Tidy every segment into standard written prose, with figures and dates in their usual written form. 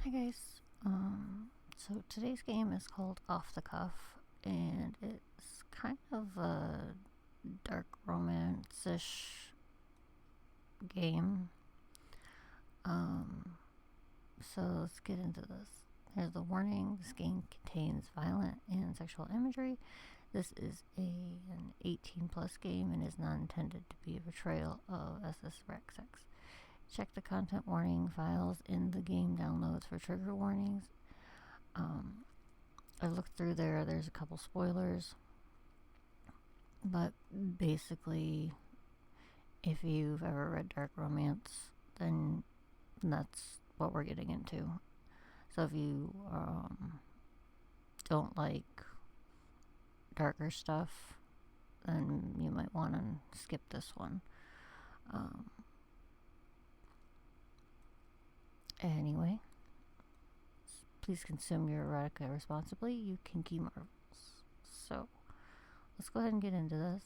Hi guys. So today's game is called Off the Cuff, and it's kind of a dark romance-ish game. So let's get into this. There's the warning: this game contains violent and sexual imagery. This is an 18 plus game and is not intended to be a portrayal of SS rec sex. Check the content warning files in the game downloads for trigger warnings. I looked through there's a couple spoilers, but basically, if you've ever read dark romance, then that's what we're getting into. So if you don't like darker stuff, then you might want to skip this one. Anyway, please consume your erotica responsibly, you kinky marvels. So, let's go ahead and get into this.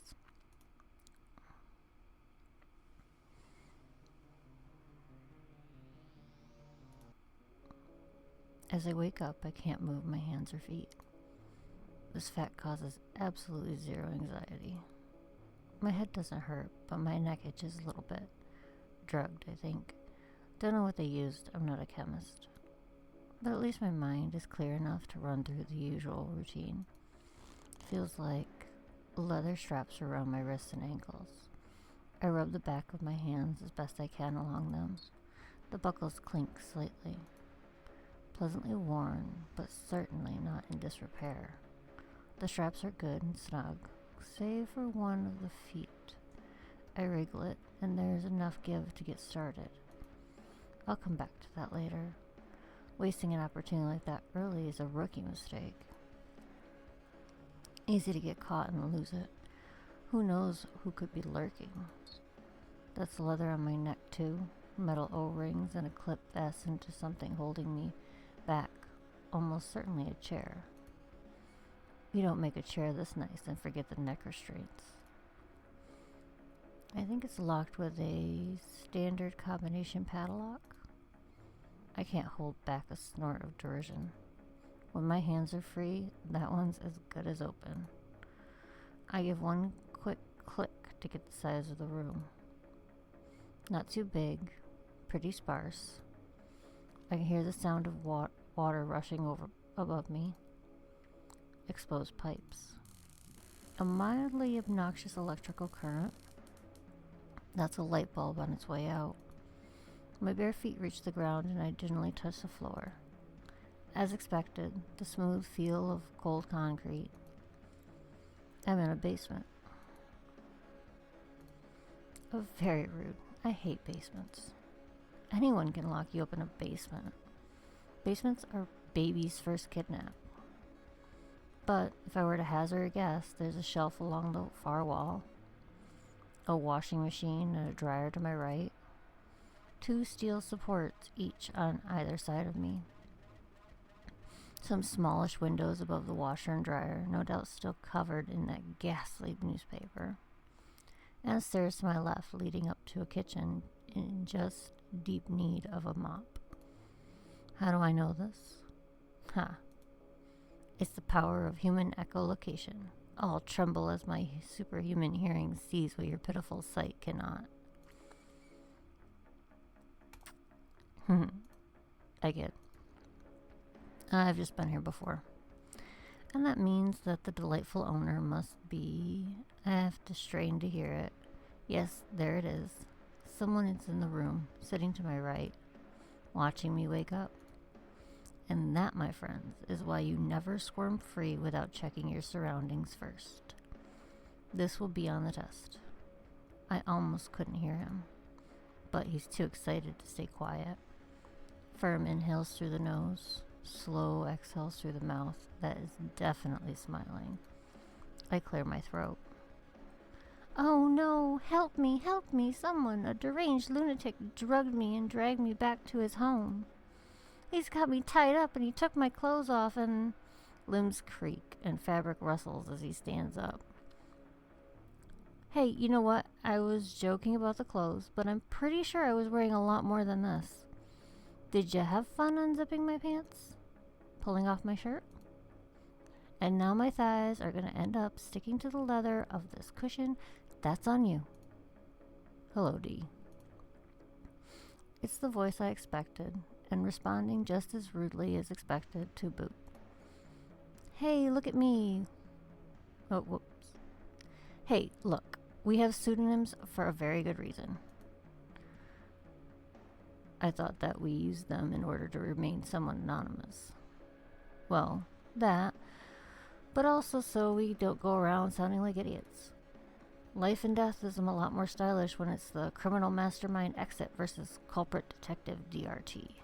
As I wake up, I can't move my hands or feet. This fact causes absolutely zero anxiety. My head doesn't hurt, but my neck itches a little bit. Drugged, I think. Don't know what they used, I'm not a chemist. But at least my mind is clear enough to run through the usual routine. Feels like leather straps around my wrists and ankles. I rub the back of my hands as best I can along them. The buckles clink slightly. Pleasantly worn, but certainly not in disrepair. The straps are good and snug, save for one of the feet. I wriggle it, and there's enough give to get started. I'll come back to that later. Wasting an opportunity like that early is a rookie mistake. Easy to get caught and lose it. Who knows who could be lurking? That's leather on my neck too. Metal O-rings and a clip fastened to something holding me back. Almost certainly a chair. You don't make a chair this nice and forget the neck restraints. I think it's locked with a standard combination padlock. I can't hold back a snort of derision. When my hands are free, that one's as good as open. I give one quick click to get the size of the room. Not too big, pretty sparse. I can hear the sound of water rushing over above me. Exposed pipes. A mildly obnoxious electrical current. That's a light bulb on its way out. My bare feet reach the ground and I generally touch the floor. As expected, the smooth feel of cold concrete. I'm in a basement. Oh, very rude. I hate basements. Anyone can lock you up in a basement. Basements are baby's first kidnap. But if I were to hazard a guess, there's a shelf along the far wall, a washing machine and a dryer to my right, 2 steel supports each on either side of me, some smallish windows above the washer and dryer, no doubt still covered in that ghastly newspaper, and stairs to my left leading up to a kitchen in just deep need of a mop. How do I know this? It's the power of human echolocation. I'll tremble as my superhuman hearing sees what your pitiful sight cannot. I get. I've just been here before. And that means that the delightful owner must be... I have to strain to hear it. Yes, there it is. Someone is in the room, sitting to my right, watching me wake up. And that, my friends, is why you never squirm free without checking your surroundings first. This will be on the test. I almost couldn't hear him, but he's too excited to stay quiet. Firm inhales through the nose, slow exhales through the mouth. That is definitely smiling. I clear my throat. Oh no, help me, someone, a deranged lunatic drugged me and dragged me back to his home. He's got me tied up and he took my clothes off and... Limbs creak and fabric rustles as he stands up. Hey, you know what? I was joking about the clothes, but I'm pretty sure I was wearing a lot more than this. Did you have fun unzipping my pants? Pulling off my shirt? And now my thighs are going to end up sticking to the leather of this cushion. That's on you. Hello, D. It's the voice I expected, and responding just as rudely as expected to boot. Hey, look at me. Oh, whoops. Hey, look, we have pseudonyms for a very good reason. I thought that we used them in order to remain somewhat anonymous. Well, that, but also so we don't go around sounding like idiots. Life and death is a lot more stylish when it's the Criminal Mastermind Exit versus Culprit Detective DRT.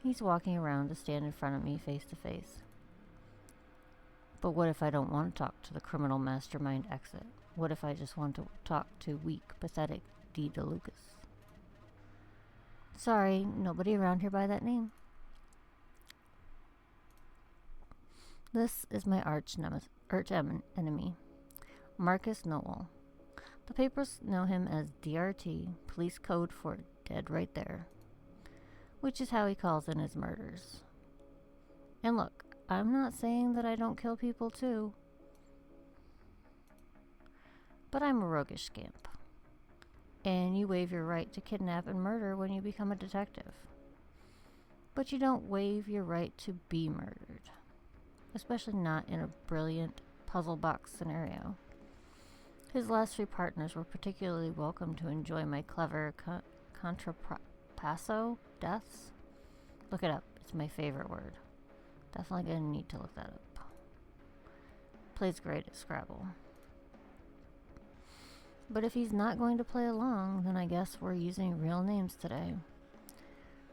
He's walking around to stand in front of me face to face. But what if I don't want to talk to the Criminal Mastermind Exit? What if I just want to talk to weak, pathetic D. DeLucas? Sorry, nobody around here by that name. This is my arch-enemy, Marcus Noel. The papers know him as DRT, police code for dead right there, which is how he calls in his murders. And look, I'm not saying that I don't kill people too, but I'm a roguish scamp. And you waive your right to kidnap and murder when you become a detective. But you don't waive your right to be murdered, especially not in a brilliant puzzle box scenario. His last 3 partners were particularly welcome to enjoy my clever contrapasso deaths. Look it up. It's my favorite word. Definitely gonna need to look that up. Plays great at Scrabble. But if he's not going to play along, then I guess we're using real names today.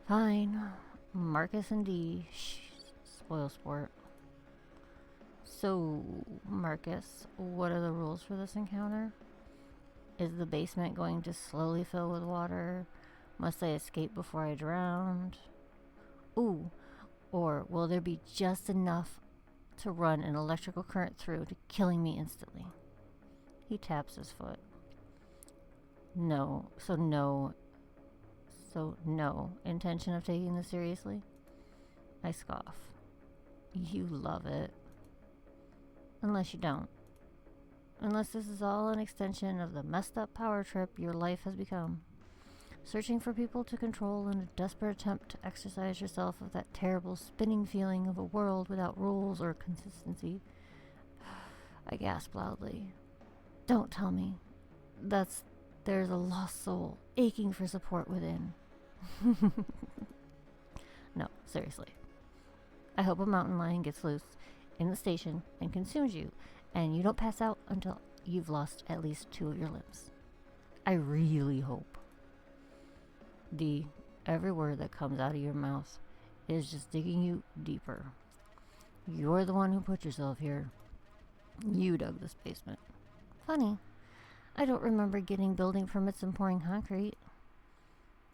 Fine. Marcus and D. Shh. Spoil sport. So, Marcus, what are the rules for this encounter? Is the basement going to slowly fill with water? Must I escape before I drown? Ooh, or will there be just enough to run an electrical current through to killing me instantly? He taps his foot. No. Intention of taking this seriously? I scoff. You love it. Unless you don't. Unless this is all an extension of the messed up power trip your life has become. Searching for people to control in a desperate attempt to exercise yourself of that terrible spinning feeling of a world without rules or consistency. I gasp loudly. Don't tell me. There's a lost soul aching for support within. No, seriously. I hope a mountain lion gets loose in the station and consumes you, and you don't pass out until you've lost at least 2 of your limbs. I really hope. D, every word that comes out of your mouth is just digging you deeper. You're the one who put yourself here. You dug this basement. Funny. I don't remember getting building permits and pouring concrete.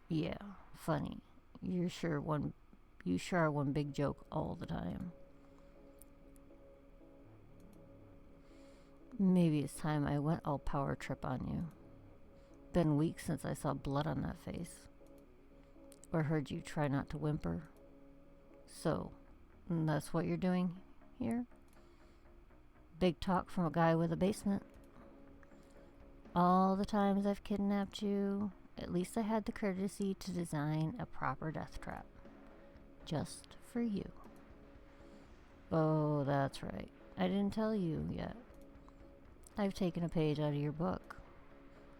Yeah, funny. You sure are one big joke all the time. Maybe it's time I went all power trip on you. Been weeks since I saw blood on that face. Or heard you try not to whimper. So, that's what you're doing here? Big talk from a guy with a basement. All the times I've kidnapped you, at least I had the courtesy to design a proper death trap. Just for you. Oh, that's right. I didn't tell you yet. I've taken a page out of your book.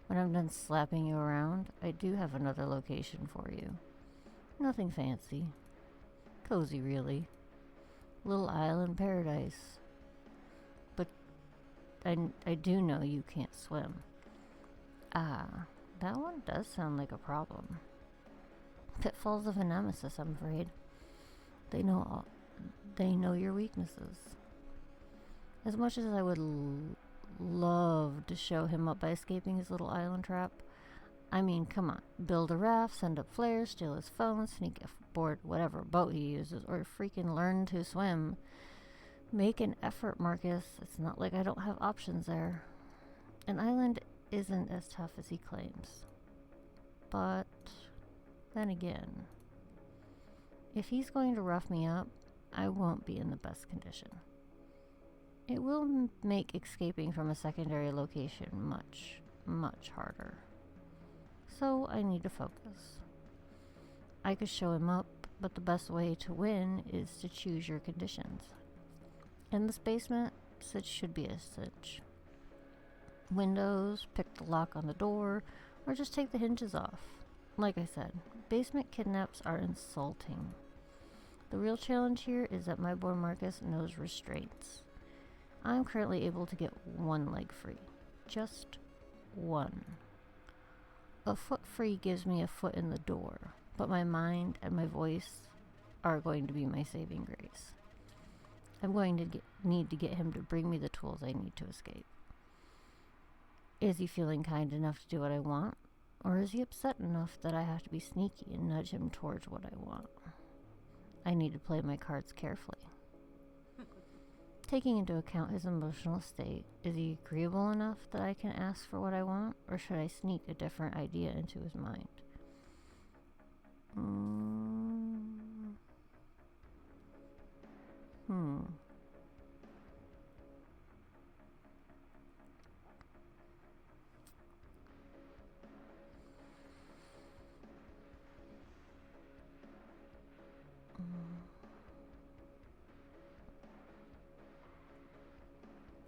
When I'm done slapping you around, I do have another location for you. Nothing fancy. Cozy, really. Little island paradise. But I do know you can't swim. Ah, that one does sound like a problem. Pitfalls of a nemesis, I'm afraid. They know your weaknesses. As much as I would love to show him up by escaping his little island trap. I mean, come on. Build a raft, send up flares, steal his phone, sneak aboard whatever boat he uses, or freaking learn to swim. Make an effort, Marcus. It's not like I don't have options there. An island isn't as tough as he claims. But Then again, if he's going to rough me up, I won't be in the best condition. It will make escaping from a secondary location much, much harder. So I need to focus. I could show him up, but the best way to win is to choose your conditions. In this basement, such should be a cinch. Windows, pick the lock on the door, or just take the hinges off. Like I said, basement kidnaps are insulting. The real challenge here is that my boy Marcus knows restraints. I'm currently able to get one leg free. Just one. A foot free gives me a foot in the door, but my mind and my voice are going to be my saving grace. I'm going to need to get him to bring me the tools I need to escape. Is he feeling kind enough to do what I want? Or is he upset enough that I have to be sneaky and nudge him towards what I want? I need to play my cards carefully. Taking into account his emotional state, is he agreeable enough that I can ask for what I want? Or should I sneak a different idea into his mind?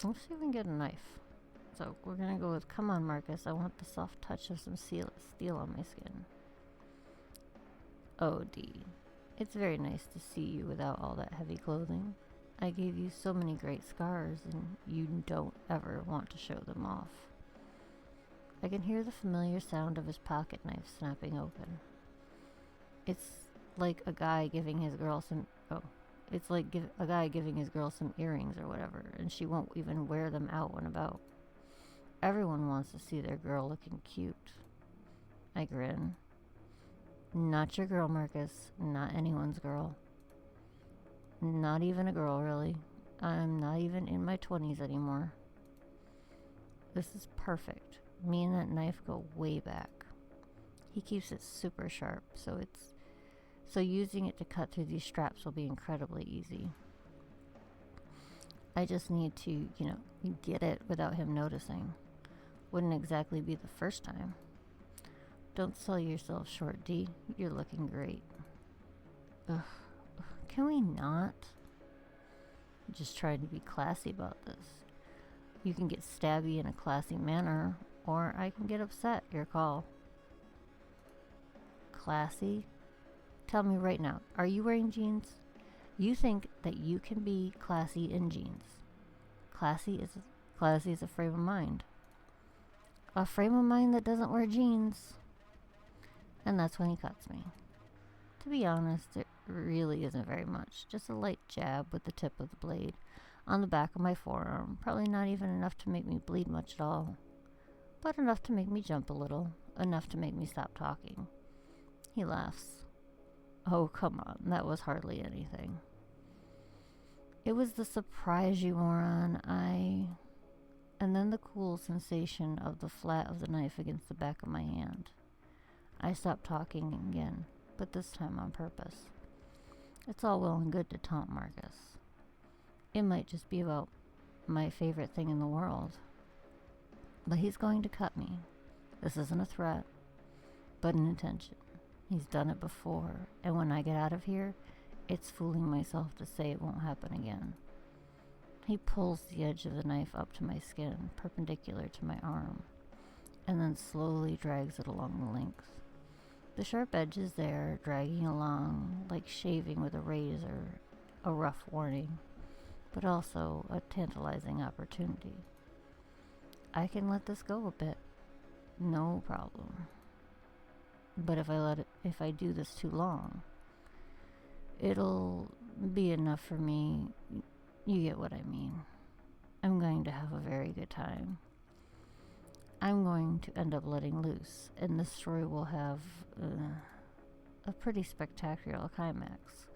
Let's see if we can get a knife. So we're gonna go with, come on Marcus, I want the soft touch of some steel on my skin. Oh D, it's very nice to see you without all that heavy clothing. I gave you so many great scars and you don't ever want to show them off. I can hear the familiar sound of his pocket knife snapping open. It's like a guy giving his girl some earrings or whatever, and she won't even wear them out and about. Everyone wants to see their girl looking cute. I grin. Not your girl, Marcus. Not anyone's girl. Not even a girl, really. I'm not even in my 20s anymore. This is perfect. Me and that knife go way back. He keeps it super sharp, so using it to cut through these straps will be incredibly easy. I just need to, get it without him noticing. Wouldn't exactly be the first time. Don't sell yourself short, D. You're looking great. Ugh. Can we not? Just trying to be classy about this. You can get stabby in a classy manner, or I can get upset. Your call. Classy? Tell me right now, are you wearing jeans? You think that you can be classy in jeans. Classy is a frame of mind. A frame of mind that doesn't wear jeans. And that's when he cuts me. To be honest, it really isn't very much. Just a light jab with the tip of the blade on the back of my forearm. Probably not even enough to make me bleed much at all. But enough to make me jump a little. Enough to make me stop talking. He laughs. Oh, come on. That was hardly anything. It was the surprise, you moron. And then the cool sensation of the flat of the knife against the back of my hand. I stopped talking again, but this time on purpose. It's all well and good to taunt Marcus. It might just be about my favorite thing in the world. But he's going to cut me. This isn't a threat, but an intention. He's done it before, and when I get out of here, it's fooling myself to say it won't happen again. He pulls the edge of the knife up to my skin, perpendicular to my arm, and then slowly drags it along the length. The sharp edge is there, dragging along like shaving with a razor, a rough warning, but also a tantalizing opportunity. I can let this go a bit, no problem. But if I do this too long, it'll be enough for me. You get what I mean. I'm going to have a very good time. I'm going to end up letting loose, and this story will have a pretty spectacular climax.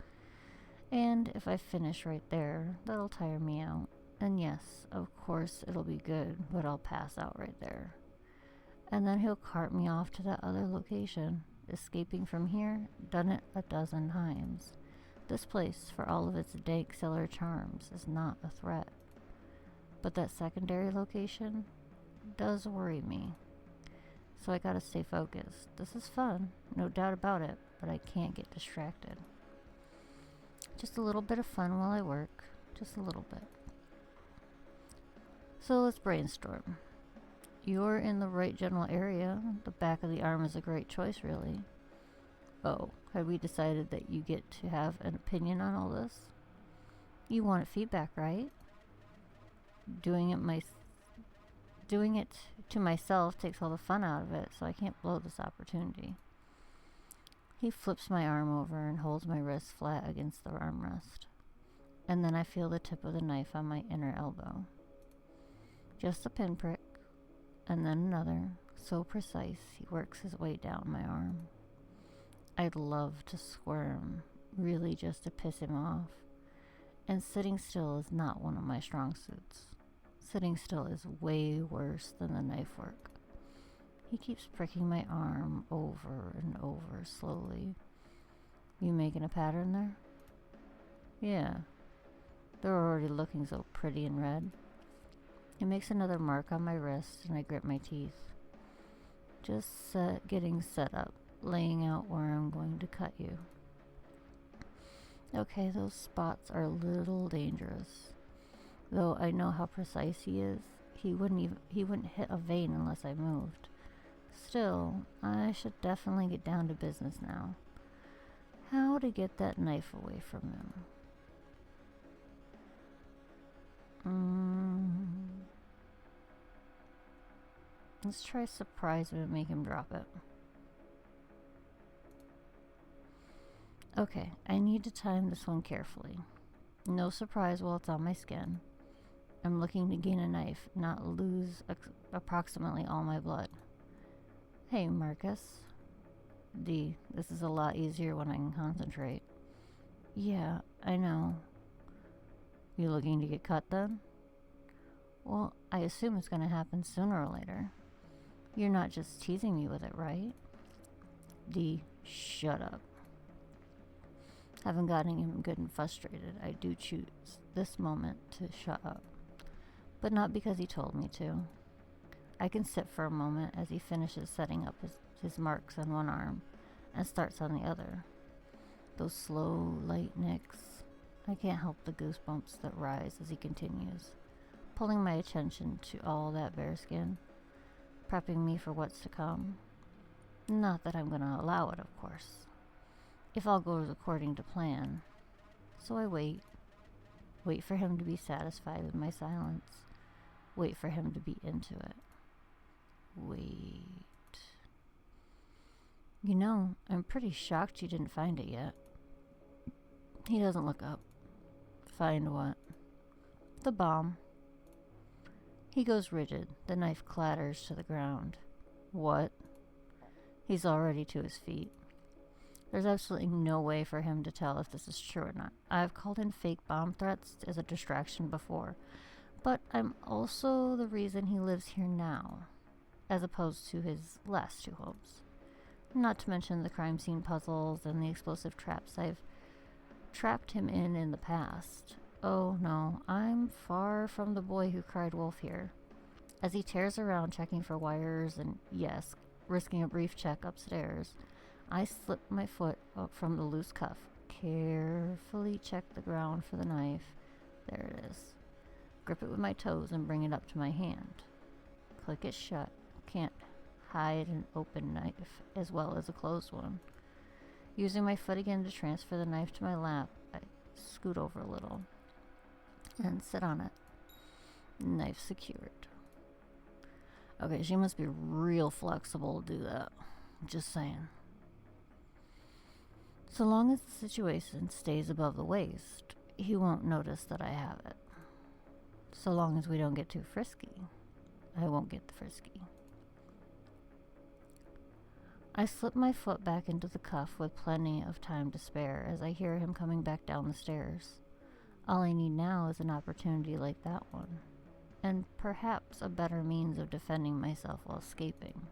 And if I finish right there, that'll tire me out. And yes, of course it'll be good, but I'll pass out right there. And then he'll cart me off to that other location. Escaping from here, done it a dozen times. This place, for all of its dank cellar charms, is not a threat. But that secondary location does worry me. So I gotta stay focused. This is fun, no doubt about it, but I can't get distracted. Just a little bit of fun while I work. Just a little bit. So let's brainstorm. You're in the right general area. The back of the arm is a great choice, really. Oh, have we decided that you get to have an opinion on all this? You wanted feedback, right? Doing it to myself takes all the fun out of it, so I can't blow this opportunity. He flips my arm over and holds my wrist flat against the armrest. And then I feel the tip of the knife on my inner elbow. Just a pinprick, and then another, so precise he works his way down my arm. I'd love to squirm, really just to piss him off. And sitting still is not one of my strong suits. Sitting still is way worse than the knife work. He keeps pricking my arm over and over slowly. You making a pattern there? Yeah. They're already looking so pretty and red. He makes another mark on my wrist and I grit my teeth. Just getting set up, laying out where I'm going to cut you. Okay, those spots are a little dangerous. Though I know how precise he is, he wouldn't hit a vein unless I moved. Still, I should definitely get down to business now. How to get that knife away from him? Let's try surprise him and make him drop it. Okay, I need to time this one carefully. No surprise while it's on my skin. I'm looking to gain a knife, not lose approximately all my blood. Hey, Marcus. D, this is a lot easier when I can concentrate. Yeah, I know. You looking to get cut then? Well, I assume it's gonna happen sooner or later. You're not just teasing me with it, right? D, shut up. Having gotten him good and frustrated, I do choose this moment to shut up. But not because he told me to. I can sit for a moment as he finishes setting up his marks on one arm and starts on the other. Those slow, light nicks. I can't help the goosebumps that rise as he continues, pulling my attention to all that bare skin, prepping me for what's to come. Not that I'm going to allow it, of course. If all goes according to plan. So I wait for him to be satisfied with my silence. Wait for him to be into it. Wait. You know, I'm pretty shocked you didn't find it yet. He doesn't look up. Find what? The bomb. He goes rigid. The knife clatters to the ground. What? He's already to his feet. There's absolutely no way for him to tell if this is true or not. I've called in fake bomb threats as a distraction before, but I'm also the reason he lives here now, as opposed to his last two homes. Not to mention the crime scene puzzles and the explosive traps I've trapped him in the past. Oh no, I'm far from the boy who cried wolf here. As he tears around checking for wires and, yes, risking a brief check upstairs, I slip my foot up from the loose cuff, carefully check the ground for the knife. There it is. Grip it with my toes and bring it up to my hand. Click it shut. Can't hide an open knife as well as a closed one. Using my foot again to transfer the knife to my lap, I scoot over a little and sit on it. Knife secured. Okay, she must be real flexible to do that. Just saying. So long as the situation stays above the waist, he won't notice that I have it. So long as we don't get too frisky, I won't get frisky. I slip my foot back into the cuff with plenty of time to spare as I hear him coming back down the stairs. All I need now is an opportunity like that one, and perhaps a better means of defending myself while escaping.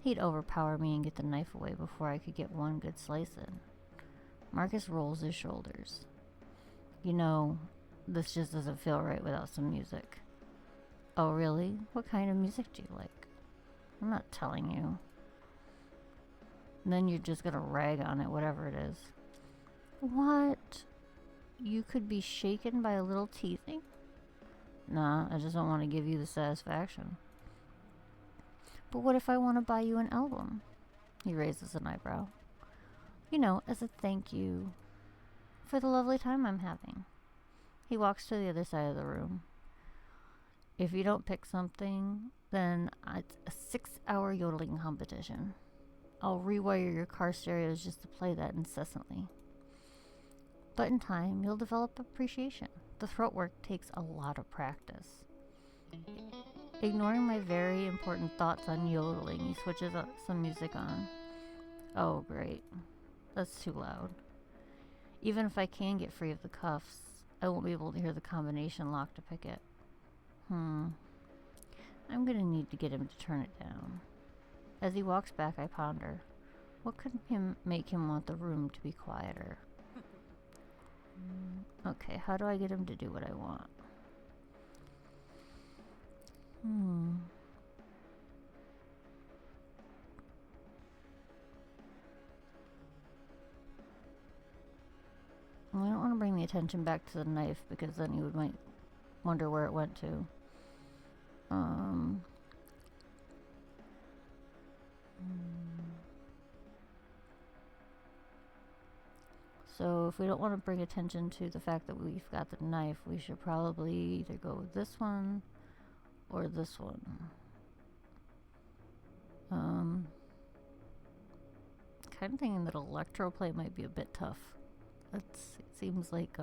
He'd overpower me and get the knife away before I could get one good slice in. Marcus rolls his shoulders. You know, this just doesn't feel right without some music. Oh, really? What kind of music do you like? I'm not telling you. And then you're just gonna rag on it, whatever it is. What? You could be shaken by a little teasing? Nah, I just don't want to give you the satisfaction. But what if I want to buy you an album? He raises an eyebrow. You know, as a thank you for the lovely time I'm having. He walks to the other side of the room. If you don't pick something, then it's a 6-hour yodeling competition. I'll rewire your car stereos just to play that incessantly. But in time, you'll develop appreciation. The throat work takes a lot of practice. Ignoring my very important thoughts on yodeling, he switches some music on. Oh, great. That's too loud. Even if I can get free of the cuffs, I won't be able to hear the combination lock to pick it. I'm gonna need to get him to turn it down. As he walks back, I ponder. What could make him want the room to be quieter? Okay, how do I get him to do what I want? I don't want to bring the attention back to the knife because then you might wonder where it went to. So if we don't want to bring attention to the fact that we've got the knife, we should probably either go with this one or this one. Kind of thinking that electroplay might be a bit tough. It seems like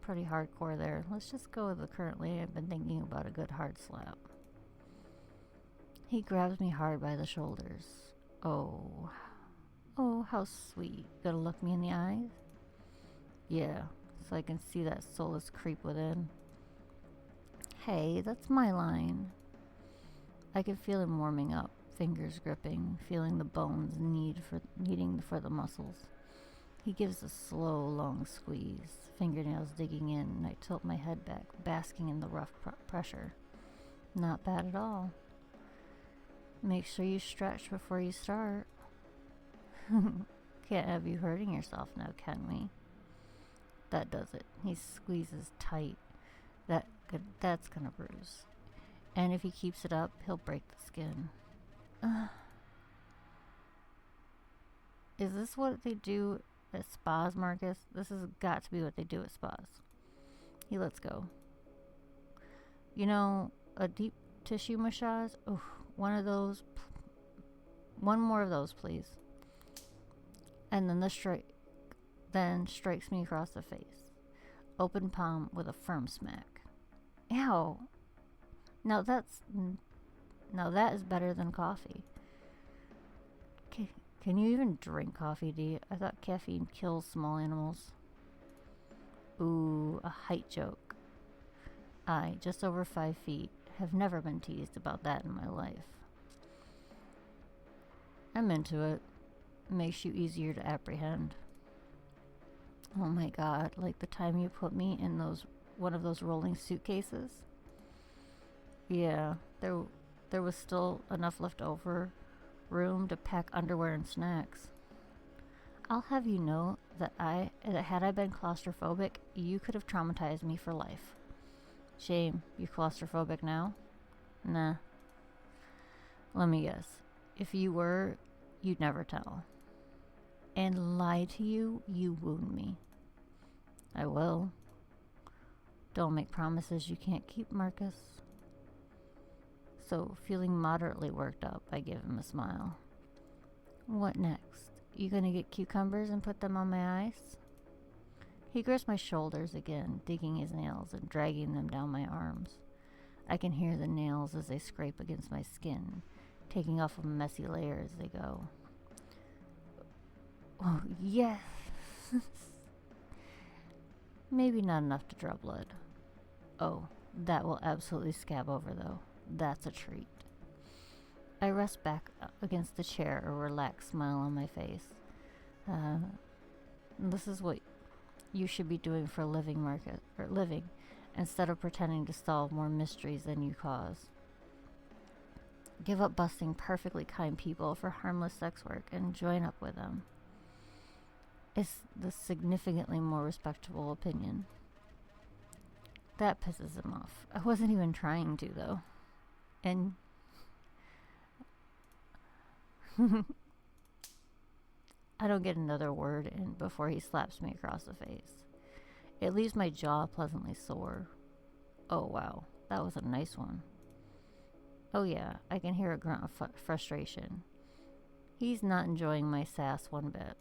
pretty hardcore there. Let's just go with the currently. I've been thinking about a good hard slap. He grabs me hard by the shoulders. Oh, how sweet. Gonna look me in the eyes? Yeah, so I can see that soulless creep within. Hey, that's my line. I can feel him warming up, fingers gripping, feeling the bones needing for the muscles. He gives a slow, long squeeze, fingernails digging in, and I tilt my head back, basking in the rough pressure. Not bad at all. Make sure you stretch before you start. Can't have you hurting yourself now, can we? That does it. He squeezes tight. That's gonna bruise. And if he keeps it up, he'll break the skin. Is this what they do at spas, Marcus? This has got to be what they do at spas. He lets go. You know, a deep tissue massage? Oh, one more of those, please. And then strikes me across the face. Open palm with a firm smack. Ow. Now that is better than coffee. Can you even drink coffee, do you? I thought caffeine kills small animals. Ooh, a height joke. I, just over 5 feet, have never been teased about that in my life. I'm into it. Makes you easier to apprehend. Oh my god, like the time you put me in one of those rolling suitcases? Yeah, there was still enough left over room to pack underwear and snacks. I'll have you know that had I been claustrophobic, you could have traumatized me for life. Shame, you claustrophobic now? Nah. Let me guess. If you were, you'd never tell. And lie to you, you wound me. I will. Don't make promises you can't keep, Marcus. So, feeling moderately worked up, I give him a smile. What next? You gonna get cucumbers and put them on my eyes? He grips my shoulders again, digging his nails and dragging them down my arms. I can hear the nails as they scrape against my skin, taking off a messy layer as they go. Oh, yes! Maybe not enough to draw blood. Oh, that will absolutely scab over, though. That's a treat. I rest back against the chair, a relaxed smile on my face. This is what you should be doing for a living, instead of pretending to solve more mysteries than you cause. Give up busting perfectly kind people for harmless sex work and join up with them. It's the significantly more respectable opinion. That pisses him off. I wasn't even trying to, though. And I don't get another word in before he slaps me across the face. It leaves my jaw pleasantly sore. Oh, wow. That was a nice one. Oh, yeah. I can hear a grunt of frustration. He's not enjoying my sass one bit.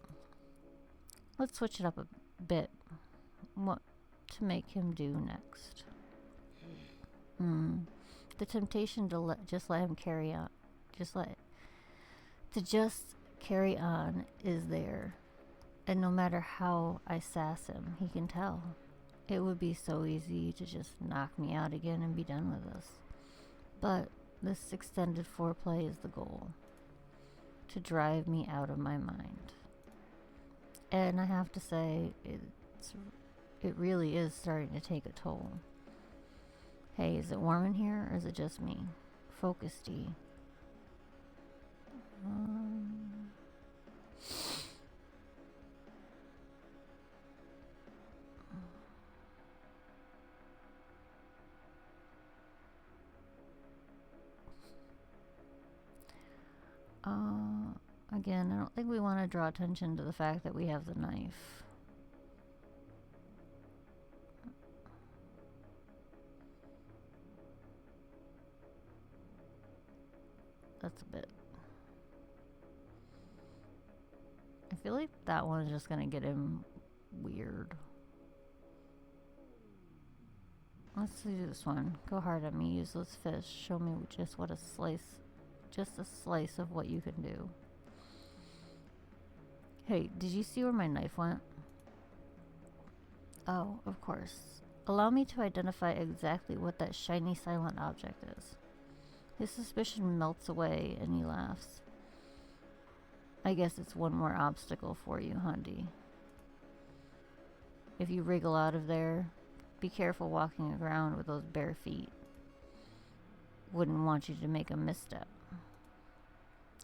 Let's switch it up a bit. What to make him do next? The temptation to just let him carry on. Just carry on is there. And no matter how I sass him, he can tell. It would be so easy to just knock me out again and be done with this. But this extended foreplay is the goal. To drive me out of my mind. And I have to say, it really is starting to take a toll. Hey, is it warm in here or is it just me? Focus, D. Again, I don't think we want to draw attention to the fact that we have the knife. That's a bit. I feel like that one's just gonna get him weird. Let's do this one. Go hard at me, useless fish. Show me just a slice of what you can do. Hey, did you see where my knife went? Oh, of course. Allow me to identify exactly what that shiny silent object is. His suspicion melts away and he laughs. I guess it's one more obstacle for you, Hundy. If you wriggle out of there, be careful walking around with those bare feet. Wouldn't want you to make a misstep.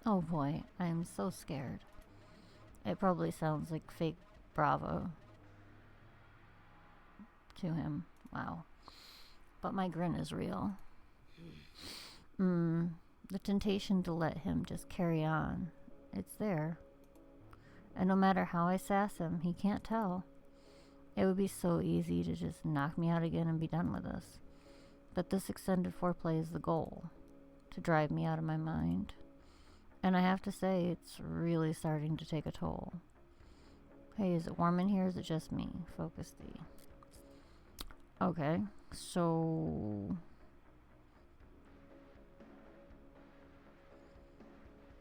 Oh boy, I am so scared. It probably sounds like fake bravo to him. Wow. But my grin is real. The temptation to let him just carry on. It's there. And no matter how I sass him, he can't tell. It would be so easy to just knock me out again and be done with this. But this extended foreplay is the goal. To drive me out of my mind. And I have to say, it's really starting to take a toll. Hey, is it warm in here or is it just me? Focus D. Okay, so...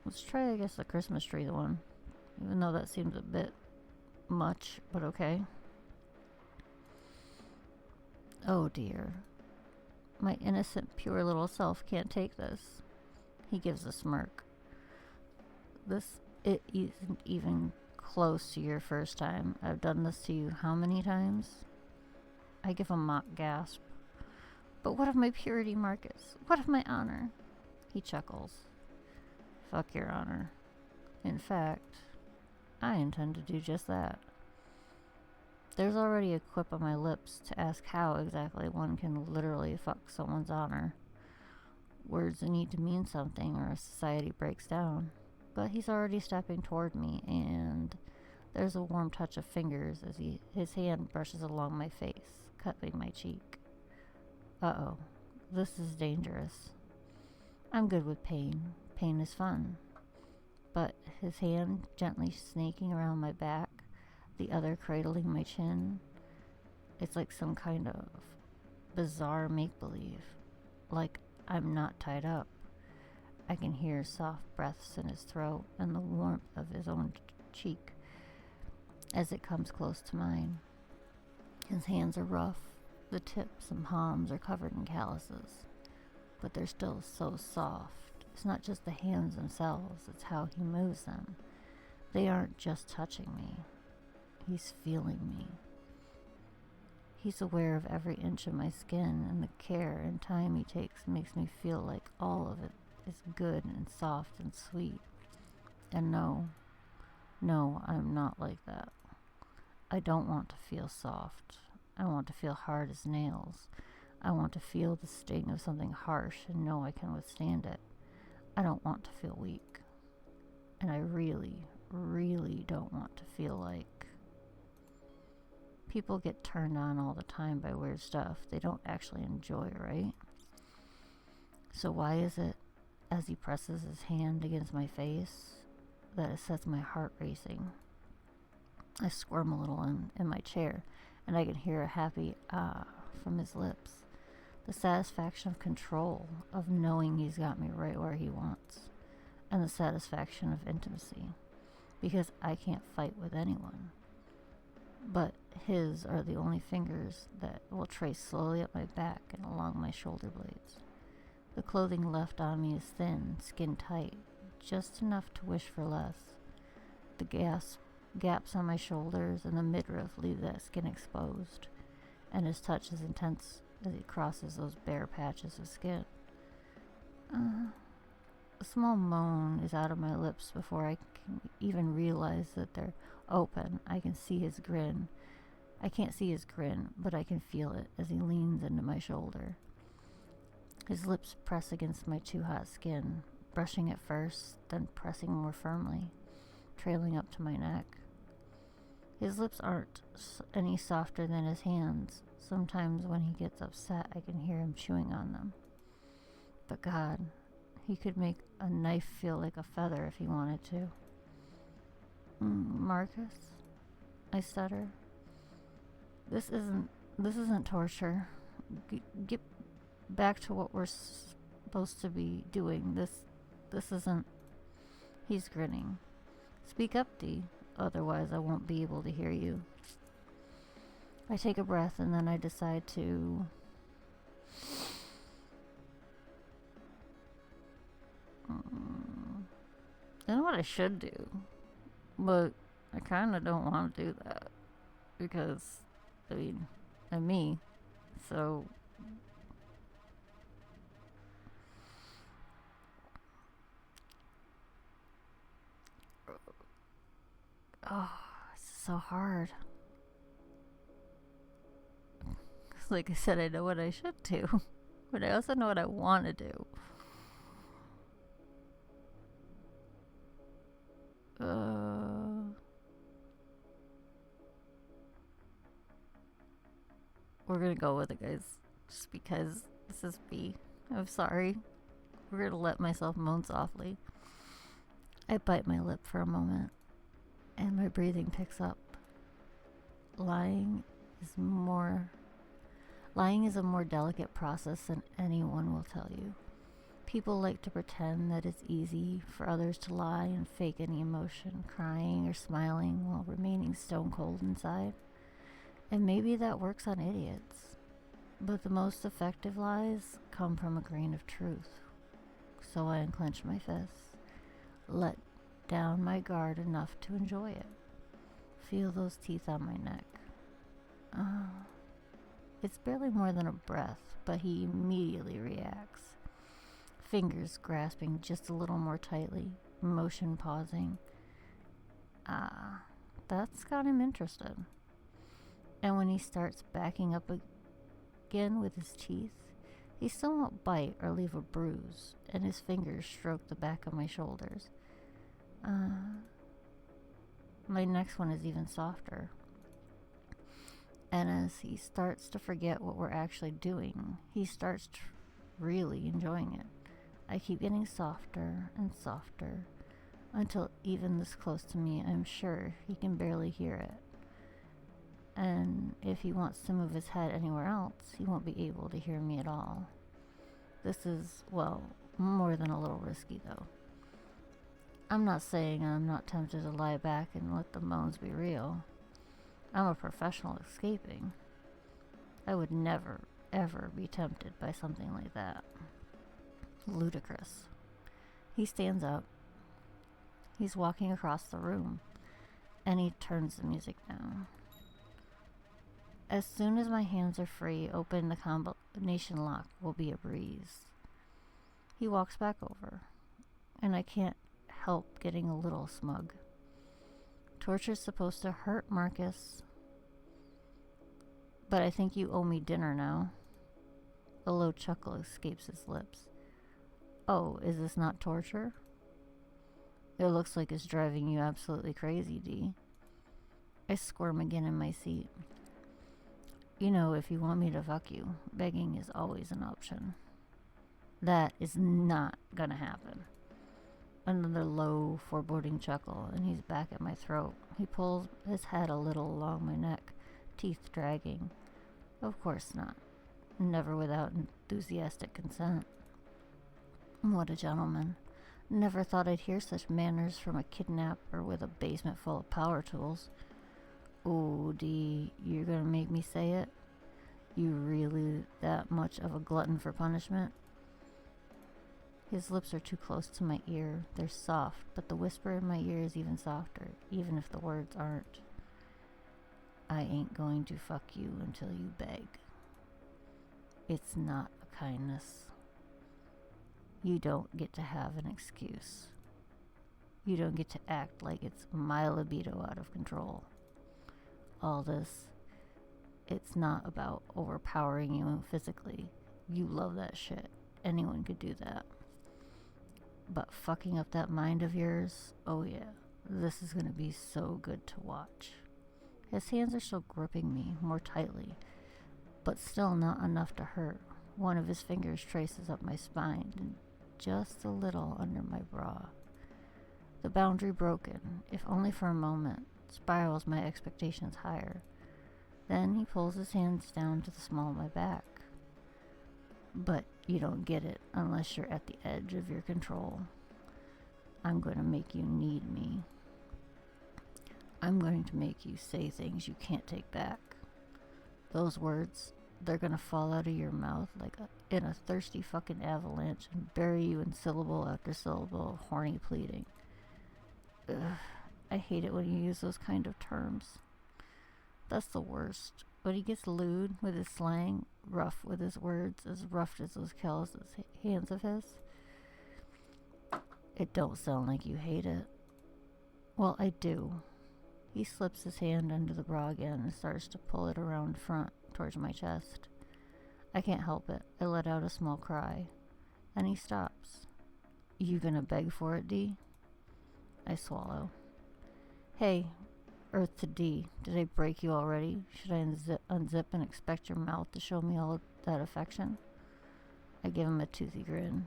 let's try, I guess, the Christmas tree one. Even though that seems a bit much, but okay. Oh dear. My innocent, pure little self can't take this. He gives a smirk. It isn't even close to your first time. I've done this to you how many times? I give a mock gasp. But what of my purity, Marcus? What of my honor? He chuckles. Fuck your honor. In fact, I intend to do just that. There's already a quip on my lips to ask how exactly one can literally fuck someone's honor. Words need to mean something or a society breaks down. But he's already stepping toward me, and there's a warm touch of fingers as his hand brushes along my face, cupping my cheek. Uh-oh, this is dangerous. I'm good with pain. Pain is fun. But his hand gently snaking around my back, the other cradling my chin, it's like some kind of bizarre make-believe. Like I'm not tied up. I can hear soft breaths in his throat and the warmth of his own cheek as it comes close to mine. His hands are rough. The tips and palms are covered in calluses, but they're still so soft It's not just the hands themselves, it's how he moves them. They aren't just touching me. He's feeling me. He's aware of every inch of my skin, and the care and time he takes makes me feel like all of it is good and soft and sweet. And no, I'm not like that. I don't want to feel soft. I want to feel hard as nails. I want to feel the sting of something harsh and know I can withstand it. I don't want to feel weak. And I really, really don't want to feel like people get turned on all the time by weird stuff they don't actually enjoy, right? So why is it, as he presses his hand against my face, that it sets my heart racing? I squirm a little in my chair, and I can hear a happy ah from his lips. The satisfaction of control, of knowing he's got me right where he wants, and the satisfaction of intimacy, because I can't fight with anyone. But his are the only fingers that will trace slowly up my back and along my shoulder blades. The clothing left on me is thin, skin tight, just enough to wish for less. The gaps on my shoulders and the midriff leave that skin exposed, and his touch is intense as he crosses those bare patches of skin. A small moan is out of my lips before I can even realize that they're open. I can see his grin. I can't see his grin, but I can feel it as he leans into my shoulder. His lips press against my too hot skin, brushing it first, then pressing more firmly, trailing up to my neck. His lips aren't any softer than his hands. Sometimes when he gets upset, I can hear him chewing on them. But God, he could make a knife feel like a feather if he wanted to. Marcus, I stutter. This isn't torture. Get back to what we're supposed to be doing. This isn't... He's grinning. Speak up, Dee. Otherwise I won't be able to hear you. I take a breath and then I decide to... I know what I should do, but I kind of don't want to do that because, I'm me, so... Oh, it's so hard. Like I said, I know what I should do, but I also know what I want to do. We're gonna go with it, guys. Just because this is B. I'm sorry. We're gonna let myself moan softly. I bite my lip for a moment, and my breathing picks up. Lying is a more delicate process than anyone will tell you. People like to pretend that it's easy for others to lie and fake any emotion, crying or smiling while remaining stone cold inside. And maybe that works on idiots. But the most effective lies come from a grain of truth. So I unclench my fists, let down my guard enough to enjoy it. Feel those teeth on my neck. It's barely more than a breath, but he immediately reacts. Fingers grasping just a little more tightly, motion pausing. That's got him interested. And when he starts backing up again with his teeth, he still won't bite or leave a bruise, and his fingers stroke the back of my shoulders. My next one is even softer. And as he starts to forget what we're actually doing, he starts really enjoying it. I keep getting softer and softer until even this close to me, I'm sure he can barely hear it. And if he wants to move his head anywhere else, he won't be able to hear me at all. This is, well, more than a little risky, though. I'm not saying I'm not tempted to lie back and let the moans be real. I'm a professional escaping. I would never, ever be tempted by something like that. Ludicrous. He stands up. He's walking across the room, and he turns the music down. As soon as my hands are free, opening the combination lock will be a breeze. He walks back over, and I can't help getting a little smug. Torture's supposed to hurt, Marcus. But I think you owe me dinner now. A low chuckle escapes his lips. Oh, is this not torture? It looks like it's driving you absolutely crazy, D. I squirm again in my seat. You know, if you want me to fuck you, begging is always an option. That is not gonna happen. Another low, foreboding chuckle, and he's back at my throat. He pulls his head a little along my neck, teeth dragging. Of course not. Never without enthusiastic consent. What a gentleman. Never thought I'd hear such manners from a kidnapper with a basement full of power tools. Oh, D, you're gonna make me say it? You really that much of a glutton for punishment? His lips are too close to my ear. They're soft, but the whisper in my ear is even softer, even if the words aren't. I ain't going to fuck you until you beg. It's not a kindness. You don't get to have an excuse. You don't get to act like it's my libido out of control. All this, it's not about overpowering you physically. You love that shit. Anyone could do that. But fucking up that mind of yours, oh yeah, this is gonna be so good to watch. His hands are still gripping me more tightly, but still not enough to hurt. One of his fingers traces up my spine and just a little under my bra. The boundary broken, if only for a moment, spirals my expectations higher. Then he pulls his hands down to the small of my back. But you don't get it unless you're at the edge of your control. I'm going to make you need me. I'm going to make you say things you can't take back. Those words, they're going to fall out of your mouth like in a thirsty fucking avalanche and bury you in syllable after syllable of horny pleading. Ugh, I hate it when you use those kind of terms. That's the worst. When he gets lewd with his slang, rough with his words, as rough as those callous hands of his. It don't sound like you hate it. Well, I do. He slips his hand under the bra again and starts to pull it around front towards my chest. I can't help it. I let out a small cry. Then he stops. You gonna beg for it, D? I swallow. Hey, Earth to D, did I break you already? Should I unzip and expect your mouth to show me all of that affection? I give him a toothy grin.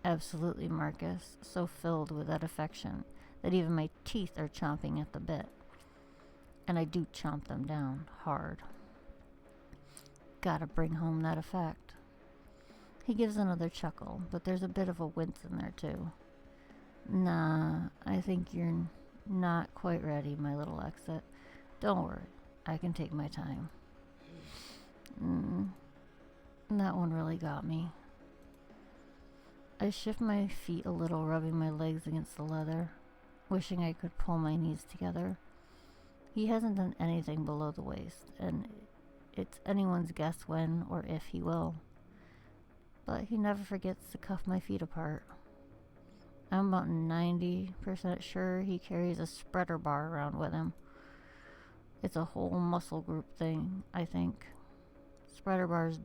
Absolutely, Marcus. So filled with that affection that even my teeth are chomping at the bit. And I do chomp them down hard. Gotta bring home that effect. He gives another chuckle, but there's a bit of a wince in there too. Nah, I think you're not quite ready, my little exit. Don't worry, I can take my time. That one really got me. I shift my feet a little, rubbing my legs against the leather, wishing I could pull my knees together. He hasn't done anything below the waist, and it's anyone's guess when or if he will. But he never forgets to cuff my feet apart. I'm about 90% sure he carries a spreader bar around with him. It's a whole muscle group thing, I think. Spreader bars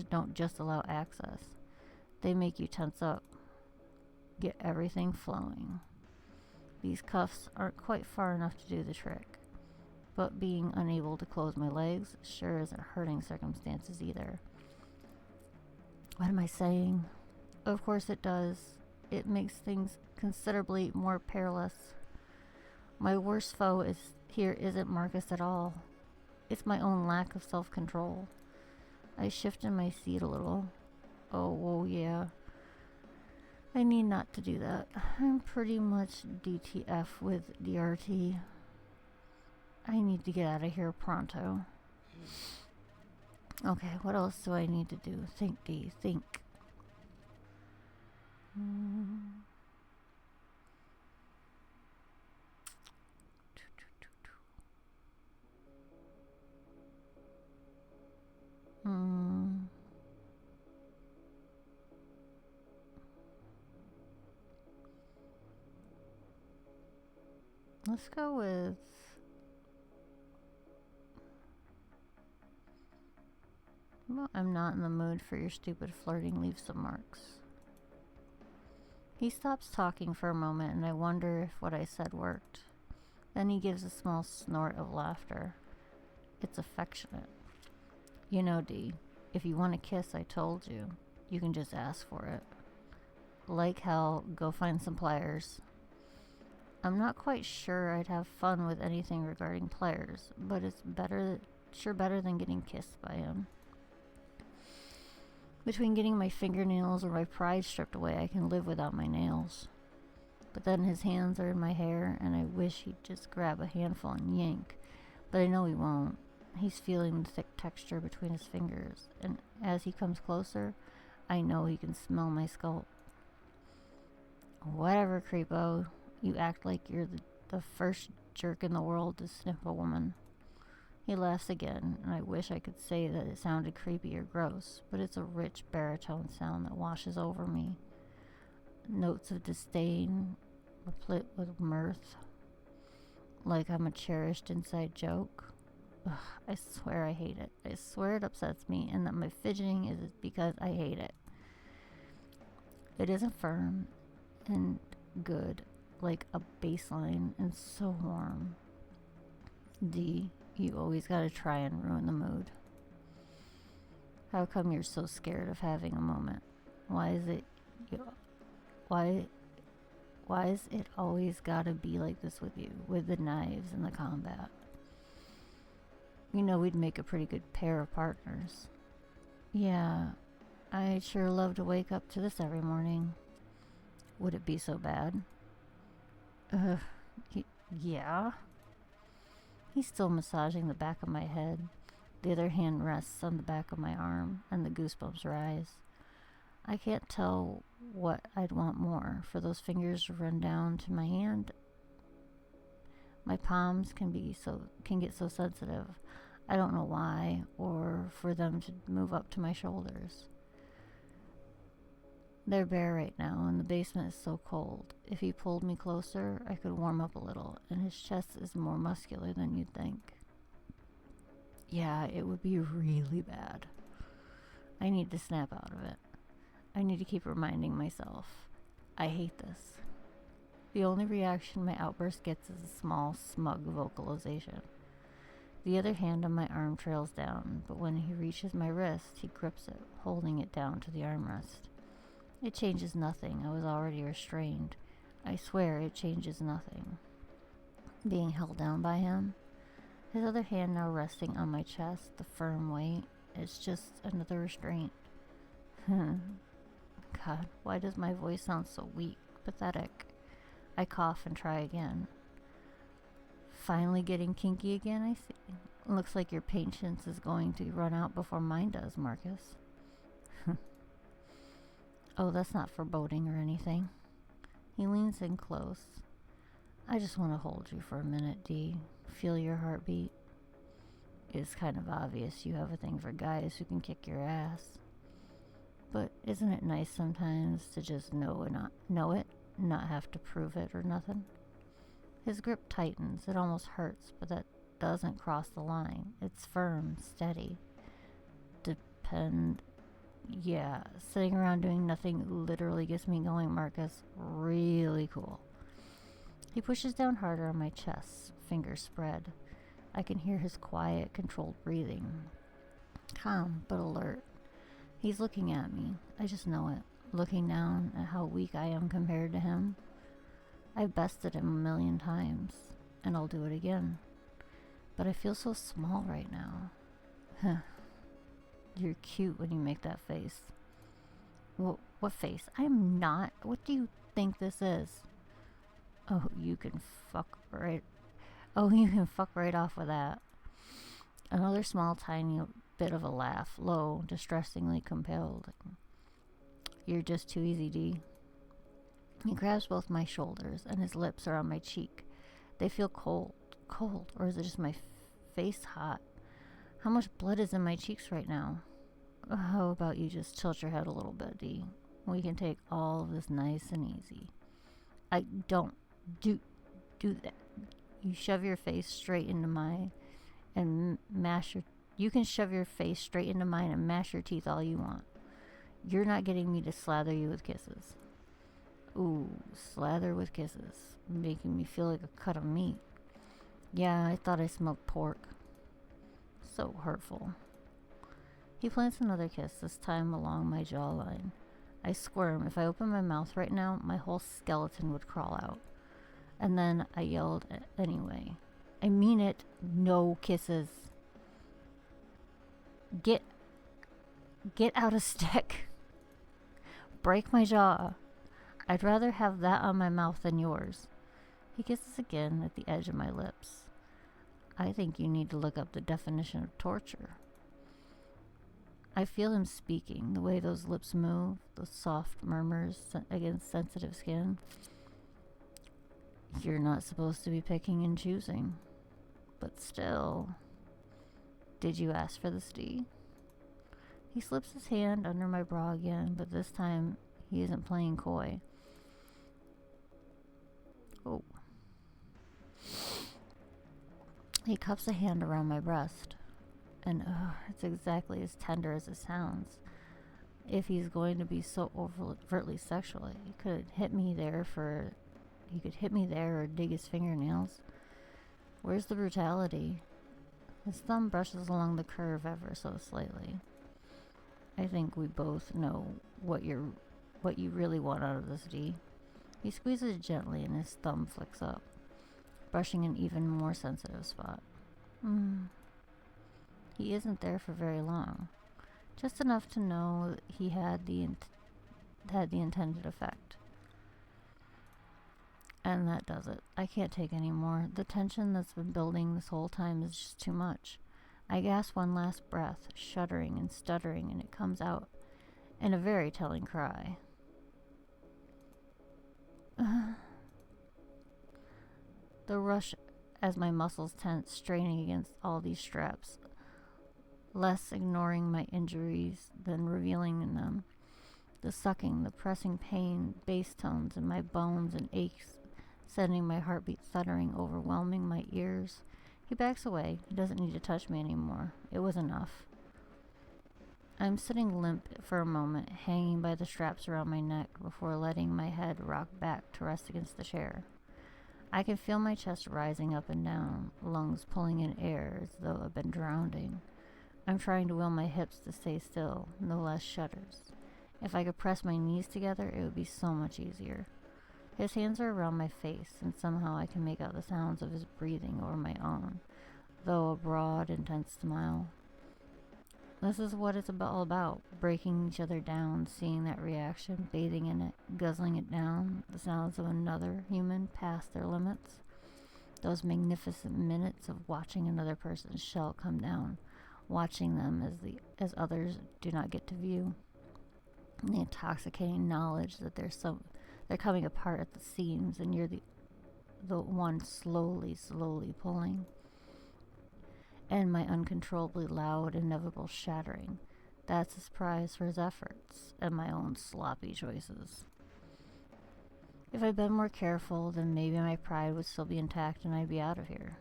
don't just allow access. They make you tense up. Get everything flowing. These cuffs aren't quite far enough to do the trick. But being unable to close my legs sure isn't hurting circumstances either. What am I saying? Of course it does. It makes things considerably more perilous. My worst foe isn't Marcus at all. It's my own lack of self-control. I shift in my seat a little. Oh, yeah. I need not to do that. I'm pretty much DTF with DRT. I need to get out of here pronto. Okay, what else do I need to do? Think, D, think. Let's go with well, I'm not in the mood for your stupid flirting. Leave some marks. He stops talking for a moment, and I wonder if what I said worked. Then he gives a small snort of laughter. It's affectionate. You know, D, if you want a kiss, I told you. You can just ask for it. Like hell, go find some pliers. I'm not quite sure I'd have fun with anything regarding pliers, but it's sure better than getting kissed by him. Between getting my fingernails or my pride stripped away, I can live without my nails. But then his hands are in my hair, and I wish he'd just grab a handful and yank. But I know he won't. He's feeling the thick texture between his fingers, and as he comes closer, I know he can smell my scalp. Whatever, creepo. You act like you're the first jerk in the world to sniff a woman. He laughs again, and I wish I could say that it sounded creepy or gross, but it's a rich baritone sound that washes over me. Notes of disdain, replete with mirth, like I'm a cherished inside joke. Ugh, I swear I hate it. I swear it upsets me, and that my fidgeting is because I hate it. It isn't firm and good, like a baseline, and so warm. D, you always gotta try and ruin the mood. How come you're so scared of having a moment? Why is it always gotta be like this with you, with the knives and the combat? You know we'd make a pretty good pair of partners. Yeah, I'd sure love to wake up to this every morning. Would it be so bad? Yeah. He's still massaging the back of my head. The other hand rests on the back of my arm, and the goosebumps rise. I can't tell what I'd want more, for those fingers to run down to my hand. My palms can get so sensitive. I don't know why, or for them to move up to my shoulders. They're bare right now, and the basement is so cold. If he pulled me closer, I could warm up a little, and his chest is more muscular than you'd think. Yeah, it would be really bad. I need to snap out of it. I need to keep reminding myself, I hate this. The only reaction my outburst gets is a small, smug vocalization. The other hand on my arm trails down, but when he reaches my wrist, he grips it, holding it down to the armrest. It changes nothing. I was already restrained. I swear it changes nothing. Being held down by him, his other hand now resting on my chest, the firm weight, it's just another restraint. God, why does my voice sound so weak, pathetic? I cough and try again. Finally getting kinky again, I see. Looks like your patience is going to run out before mine does, Marcus. Oh, that's not foreboding or anything. He leans in close. I just want to hold you for a minute, D. Feel your heartbeat. It's kind of obvious you have a thing for guys who can kick your ass. But isn't it nice sometimes to just know it, not have to prove it or nothing? His grip tightens. It almost hurts, but that doesn't cross the line. It's firm, steady. Yeah, sitting around doing nothing literally gets me going, Marcus. Really cool. He pushes down harder on my chest, fingers spread. I can hear his quiet, controlled breathing. Calm, but alert. He's looking at me. I just know it. Looking down at how weak I am compared to him. I've bested him 1,000,000 times, and I'll do it again. But I feel so small right now. Huh. You're cute when you make that face. What face? I'm not. What do you think this is? Oh, you can fuck right off with that. Another small, tiny bit of a laugh, low, distressingly compelled. You're just too easy, D. He grabs both my shoulders, and his lips are on my cheek. They feel cold. Cold. Or is it just my face hot? How much blood is in my cheeks right now? How about you just tilt your head a little bit, D? We can take all of this nice and easy. I don't do that. You shove your face straight into mine and mash your... You can shove your face straight into mine and mash your teeth all you want. You're not getting me to slather you with kisses. Ooh, slather with kisses. Making me feel like a cut of meat. Yeah, I thought I smelled pork. So hurtful. He plants another kiss, this time along my jawline. I squirm. If I open my mouth right now, my whole skeleton would crawl out. And then I yelled anyway. I mean it. No kisses. Get out a stick. Break my jaw. I'd rather have that on my mouth than yours. He kisses again at the edge of my lips. I think you need to look up the definition of torture. I feel him speaking, the way those lips move, those soft murmurs against sensitive skin. You're not supposed to be picking and choosing. But still... Did you ask for this, D? He slips his hand under my bra again, but this time he isn't playing coy. Oh. He cups a hand around my breast. And it's exactly as tender as it sounds. If he's going to be so overtly sexual, he could hit me there or dig his fingernails. Where's the brutality? His thumb brushes along the curve ever so slightly. I think we both know what you really want out of this, D. He squeezes gently and his thumb flicks up, brushing an even more sensitive spot. He isn't there for very long. Just enough to know he had the intended effect. And that does it. I can't take any more. The tension that's been building this whole time is just too much. I gasp one last breath, shuddering and stuttering, and it comes out in a very telling cry. The rush as my muscles tense, straining against all these straps, less ignoring my injuries than revealing them. The sucking, the pressing pain, bass tones in my bones and aches, sending my heartbeat thuddering, overwhelming my ears. He backs away. He doesn't need to touch me anymore. It was enough. I'm sitting limp for a moment, hanging by the straps around my neck before letting my head rock back to rest against the chair. I can feel my chest rising up and down, lungs pulling in air as though I've been drowning. I'm trying to will my hips to stay still, no less shudders. If I could press my knees together, it would be so much easier. His hands are around my face, and somehow I can make out the sounds of his breathing over my own, though a broad, intense smile. This is what it's all about, breaking each other down, seeing that reaction, bathing in it, guzzling it down, the sounds of another human past their limits. Those magnificent minutes of watching another person's shell come down, watching them as others do not get to view. And the intoxicating knowledge that they're coming apart at the seams, and you're the one slowly pulling. And my uncontrollably loud, inevitable shattering. That's his prize for his efforts, and my own sloppy choices. If I'd been more careful, then maybe my pride would still be intact and I'd be out of here.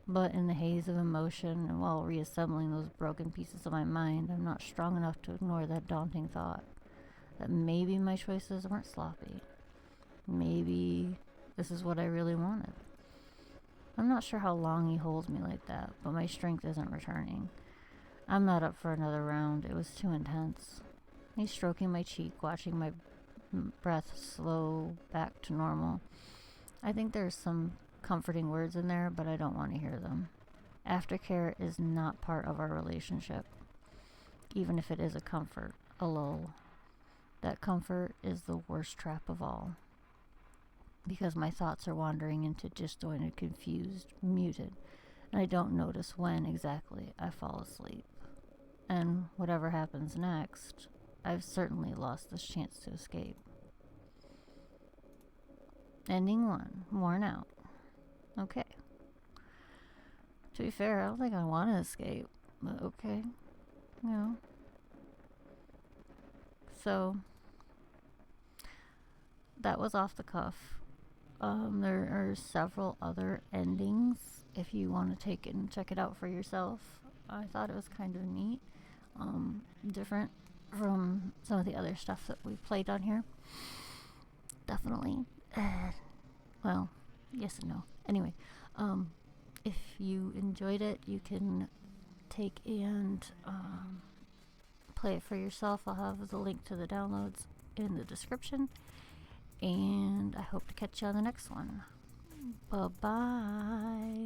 But in the haze of emotion, and while reassembling those broken pieces of my mind, I'm not strong enough to ignore that daunting thought. That maybe my choices weren't sloppy. Maybe this is what I really wanted. I'm not sure how long he holds me like that, but my strength isn't returning. I'm not up for another round. It was too intense. He's stroking my cheek, watching my breath slow back to normal. I think there's some comforting words in there, but I don't want to hear them. Aftercare is not part of our relationship, even if it is a comfort, a lull. That comfort is the worst trap of all, because my thoughts are wandering into disjointed, confused, muted, and I don't notice when exactly I fall asleep. And whatever happens next, I've certainly lost this chance to escape. Ending 1. Worn out. Okay. To be fair, I don't think I want to escape. But okay. You know. So, that was off the cuff. There are several other endings if you want to take it and check it out for yourself. I thought it was kind of neat. Different from some of the other stuff that we've played on here. Definitely. Well, yes and no. Anyway, if you enjoyed it, you can take and play it for yourself. I'll have the link to the downloads in the description. And I hope to catch you on the next one. Bye-bye.